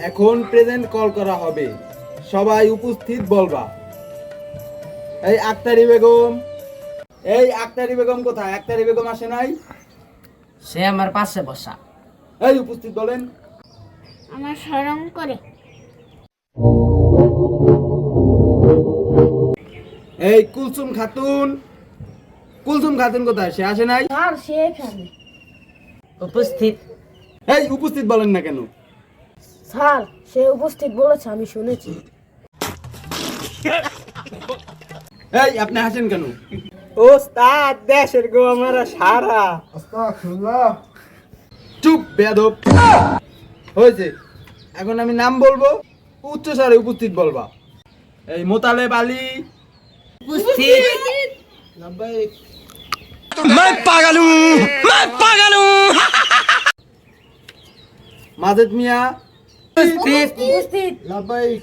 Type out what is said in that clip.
এখন present call করা হবে, সবাই উপস্থিত বলবা। এই আক্তারি বেগম, এই আক্তারি বেগম কোথায়? আক্তারি বেগম আসে নাই? সে আমার পাশে বসা। এই উপস্থিত বলেন। আমার শরম করে। এই কুলসুম খাতুন, কুলসুম খাতুন কোথায়? সে আসে নাই? স্যার সে এখানে। উপস্থিত। এই উপস্থিত বলেন না কেন? স্যার সে উপস্থিত বলেছে, আমি শুনেছি। এই আপনি হাসেন কেন? ওস্তাদ দেশের গো আমার সারা। আস্তাগফিরুল্লাহ। চুপ বেয়াদব। হয়েছে, এখন আমি নাম বলবো, উচ্চ স্বরে উপস্থিত বলবা। এই মোতালেব আলী উপস্থিত। লাব্বাইক। मैं पागल हूँ। মাজেদ মিয়া উপস্থিত। উপস্থিত। লাব্বাইক।